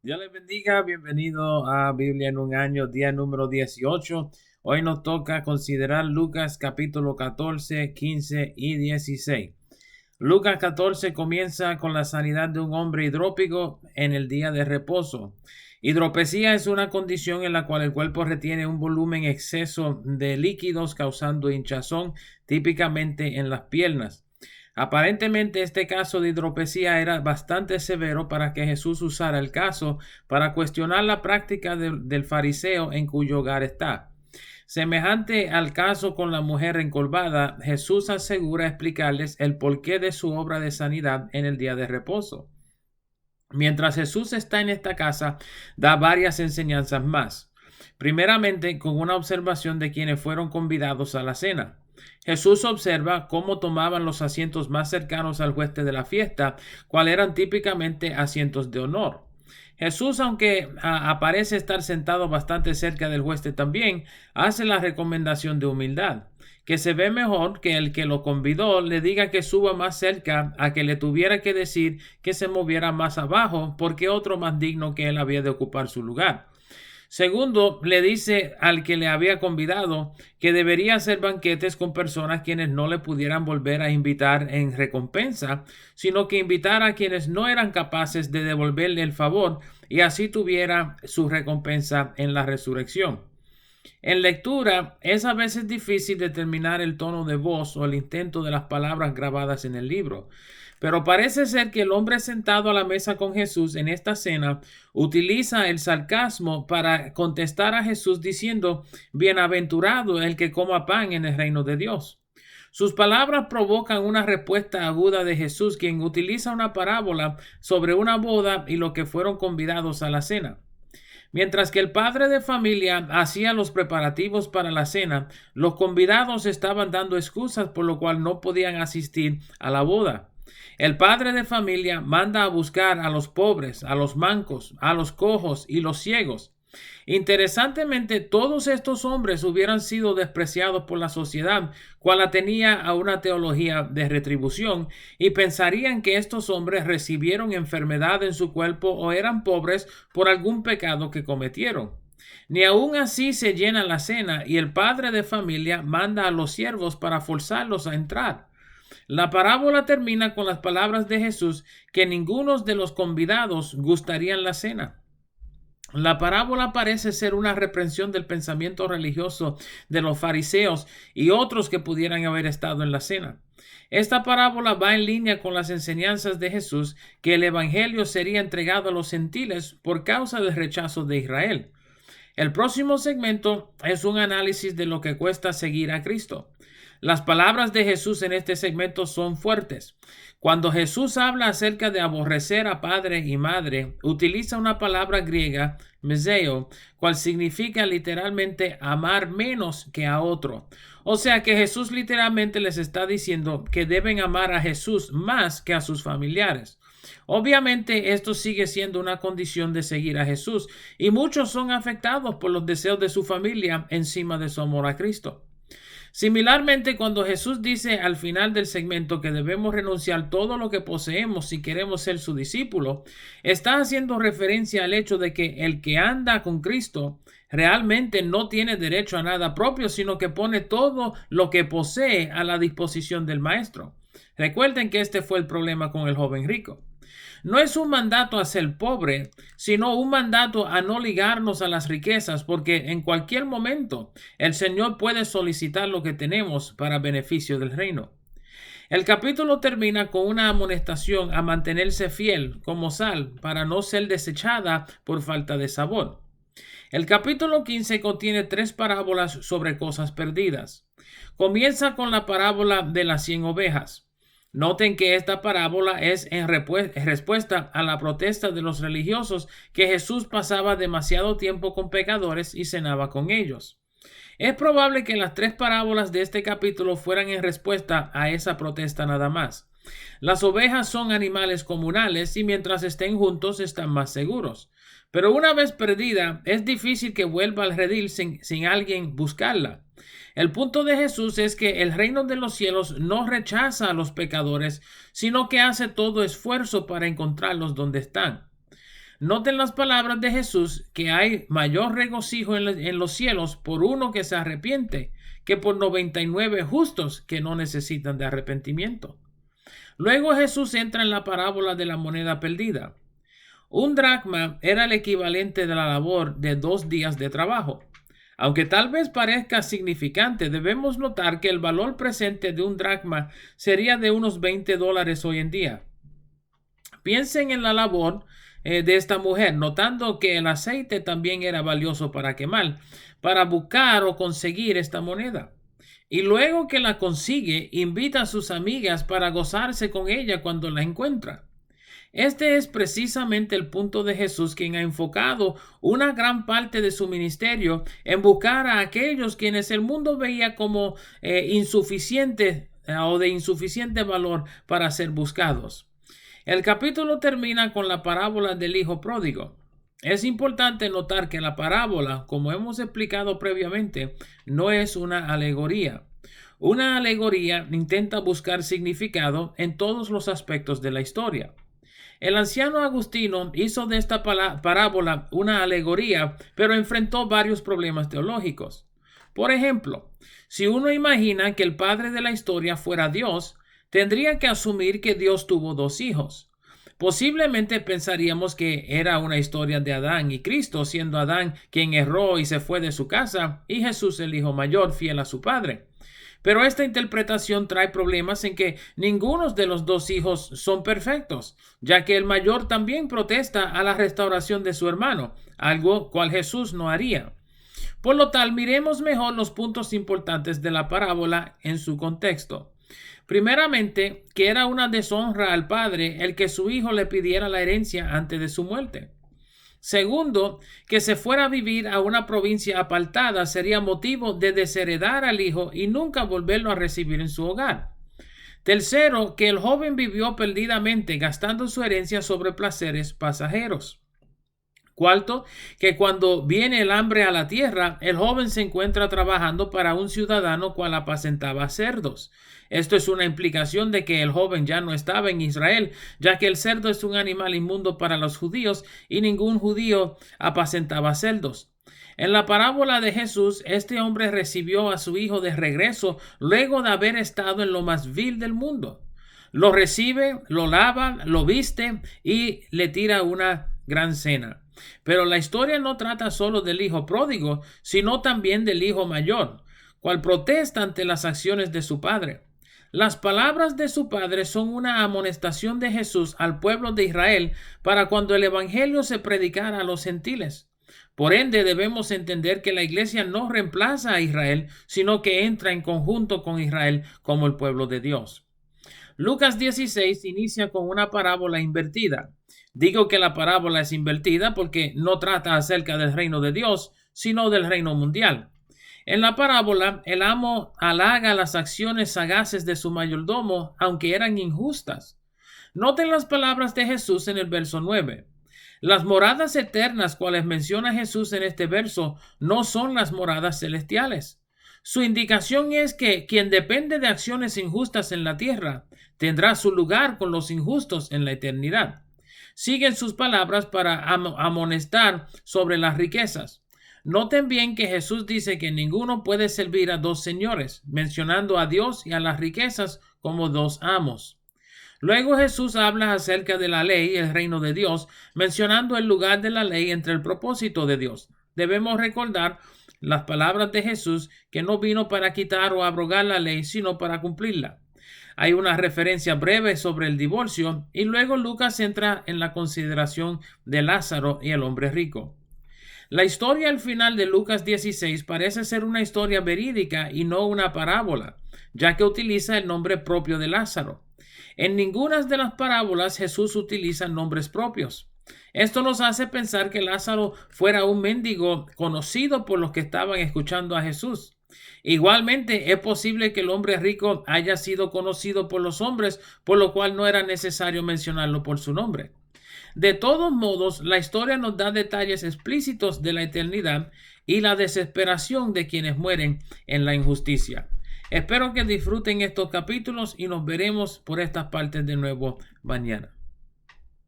Dios les bendiga, bienvenido a Biblia en un año, día número 18. Hoy nos toca considerar Lucas capítulo 14, 15 y 16. Lucas 14 comienza con la sanidad de un hombre hidrópico en el día de reposo. Hidropesía es una condición en la cual el cuerpo retiene un volumen exceso de líquidos causando hinchazón, típicamente en las piernas. Aparentemente este caso de hidropesía era bastante severo para que Jesús usara el caso para cuestionar la práctica del fariseo en cuyo hogar está. Semejante al caso con la mujer encorvada, Jesús asegura explicarles el porqué de su obra de sanidad en el día de reposo. Mientras Jesús está en esta casa, da varias enseñanzas más. Primeramente, con una observación de quienes fueron convidados a la cena. Jesús observa cómo tomaban los asientos más cercanos al huésped de la fiesta, cuales eran típicamente asientos de honor. Jesús, aunque aparece estar sentado bastante cerca del huésped también, hace la recomendación de humildad, que se ve mejor que el que lo convidó le diga que suba más cerca a que le tuviera que decir que se moviera más abajo porque otro más digno que él había de ocupar su lugar. Segundo, le dice al que le había convidado que debería hacer banquetes con personas quienes no le pudieran volver a invitar en recompensa, sino que invitara a quienes no eran capaces de devolverle el favor y así tuviera su recompensa en la resurrección. En lectura, es a veces difícil determinar el tono de voz o el intento de las palabras grabadas en el libro, pero parece ser que el hombre sentado a la mesa con Jesús en esta cena utiliza el sarcasmo para contestar a Jesús diciendo, bienaventurado el que coma pan en el reino de Dios. Sus palabras provocan una respuesta aguda de Jesús, quien utiliza una parábola sobre una boda y los que fueron convidados a la cena. Mientras que el padre de familia hacía los preparativos para la cena, los convidados estaban dando excusas por lo cual no podían asistir a la boda. El padre de familia manda a buscar a los pobres, a los mancos, a los cojos y los ciegos. Interesantemente, todos estos hombres hubieran sido despreciados por la sociedad, cual tenía a una teología de retribución, y pensarían que estos hombres recibieron enfermedad en su cuerpo o eran pobres por algún pecado que cometieron. Ni aun así se llena la cena y el padre de familia manda a los siervos para forzarlos a entrar. La parábola termina con las palabras de Jesús que ninguno de los convidados gustarían la cena. La parábola parece ser una reprensión del pensamiento religioso de los fariseos y otros que pudieran haber estado en la cena. Esta parábola va en línea con las enseñanzas de Jesús que el evangelio sería entregado a los gentiles por causa del rechazo de Israel. El próximo segmento es un análisis de lo que cuesta seguir a Cristo. Las palabras de Jesús en este segmento son fuertes. Cuando Jesús habla acerca de aborrecer a padre y madre, utiliza una palabra griega, meseo, cual significa literalmente amar menos que a otro. O sea que Jesús literalmente les está diciendo que deben amar a Jesús más que a sus familiares. Obviamente esto sigue siendo una condición de seguir a Jesús y muchos son afectados por los deseos de su familia encima de su amor a Cristo. Similarmente, cuando Jesús dice al final del segmento que debemos renunciar todo lo que poseemos si queremos ser su discípulo, está haciendo referencia al hecho de que el que anda con Cristo realmente no tiene derecho a nada propio, sino que pone todo lo que posee a la disposición del Maestro. Recuerden que este fue el problema con el joven rico. No es un mandato a ser pobre, sino un mandato a no ligarnos a las riquezas, porque en cualquier momento el Señor puede solicitar lo que tenemos para beneficio del reino. El capítulo termina con una amonestación a mantenerse fiel como sal para no ser desechada por falta de sabor. El capítulo 15 contiene tres parábolas sobre cosas perdidas. Comienza con la parábola de las 100 ovejas. Noten que esta parábola es en respuesta a la protesta de los religiosos que Jesús pasaba demasiado tiempo con pecadores y cenaba con ellos. Es probable que las tres parábolas de este capítulo fueran en respuesta a esa protesta nada más. Las ovejas son animales comunales y mientras estén juntos están más seguros. Pero una vez perdida, es difícil que vuelva al redil sin alguien buscarla. El punto de Jesús es que el reino de los cielos no rechaza a los pecadores, sino que hace todo esfuerzo para encontrarlos donde están. Noten las palabras de Jesús, que hay mayor regocijo en los cielos por uno que se arrepiente que por 99 justos que no necesitan de arrepentimiento. Luego Jesús entra en la parábola de la moneda perdida. Un dracma era el equivalente de la labor de 2 días de trabajo. Aunque tal vez parezca significante, debemos notar que el valor presente de un dracma sería de unos $20 hoy en día. Piensen en la labor de esta mujer, notando que el aceite también era valioso para quemar, para buscar o conseguir esta moneda. Y luego que la consigue, invita a sus amigas para gozarse con ella cuando la encuentra. Este es precisamente el punto de Jesús, quien ha enfocado una gran parte de su ministerio en buscar a aquellos quienes el mundo veía como insuficientes o de insuficiente valor para ser buscados. El capítulo termina con la parábola del hijo pródigo. Es importante notar que la parábola, como hemos explicado previamente, no es una alegoría. Una alegoría intenta buscar significado en todos los aspectos de la historia. El anciano Agustino hizo de esta parábola una alegoría, pero enfrentó varios problemas teológicos. Por ejemplo, si uno imagina que el padre de la historia fuera Dios, tendría que asumir que Dios tuvo 2 hijos. Posiblemente pensaríamos que era una historia de Adán y Cristo, siendo Adán quien erró y se fue de su casa, y Jesús el hijo mayor, fiel a su padre. Pero esta interpretación trae problemas en que ninguno de los 2 hijos son perfectos, ya que el mayor también protesta a la restauración de su hermano, algo cual Jesús no haría. Por lo tal, miremos mejor los puntos importantes de la parábola en su contexto. Primeramente, que era una deshonra al padre el que su hijo le pidiera la herencia antes de su muerte. Segundo, que se fuera a vivir a una provincia apartada sería motivo de desheredar al hijo y nunca volverlo a recibir en su hogar. Tercero, que el joven vivió perdidamente gastando su herencia sobre placeres pasajeros. Cuarto, que cuando viene el hambre a la tierra, el joven se encuentra trabajando para un ciudadano cual apacentaba cerdos. Esto es una implicación de que el joven ya no estaba en Israel, ya que el cerdo es un animal inmundo para los judíos y ningún judío apacentaba cerdos. En la parábola de Jesús, este hombre recibió a su hijo de regreso luego de haber estado en lo más vil del mundo. Lo recibe, lo lava, lo viste y le tira una gran cena. Pero la historia no trata solo del hijo pródigo, sino también del hijo mayor, cual protesta ante las acciones de su padre. Las palabras de su padre son una amonestación de Jesús al pueblo de Israel para cuando el evangelio se predicara a los gentiles. Por ende, debemos entender que la iglesia no reemplaza a Israel, sino que entra en conjunto con Israel como el pueblo de Dios. Lucas 16 inicia con una parábola invertida. Digo que la parábola es invertida porque no trata acerca del reino de Dios, sino del reino mundial. En la parábola, el amo halaga las acciones sagaces de su mayordomo, aunque eran injustas. Noten las palabras de Jesús en el verso 9. Las moradas eternas, cuales menciona Jesús en este verso, no son las moradas celestiales. Su indicación es que quien depende de acciones injustas en la tierra, tendrá su lugar con los injustos en la eternidad. Siguen sus palabras para amonestar sobre las riquezas. Noten bien que Jesús dice que ninguno puede servir a 2 señores, mencionando a Dios y a las riquezas como 2 amos. Luego Jesús habla acerca de la ley y el reino de Dios, mencionando el lugar de la ley entre el propósito de Dios. Debemos recordar las palabras de Jesús, que no vino para quitar o abrogar la ley, sino para cumplirla. Hay una referencia breve sobre el divorcio y luego Lucas entra en la consideración de Lázaro y el hombre rico. La historia al final de Lucas 16 parece ser una historia verídica y no una parábola, ya que utiliza el nombre propio de Lázaro. En ninguna de las parábolas Jesús utiliza nombres propios. Esto nos hace pensar que Lázaro fuera un mendigo conocido por los que estaban escuchando a Jesús. Igualmente, es posible que el hombre rico haya sido conocido por los hombres, por lo cual no era necesario mencionarlo por su nombre. De todos modos, la historia nos da detalles explícitos de la eternidad y la desesperación de quienes mueren en la injusticia. Espero que disfruten estos capítulos y nos veremos por estas partes de nuevo mañana.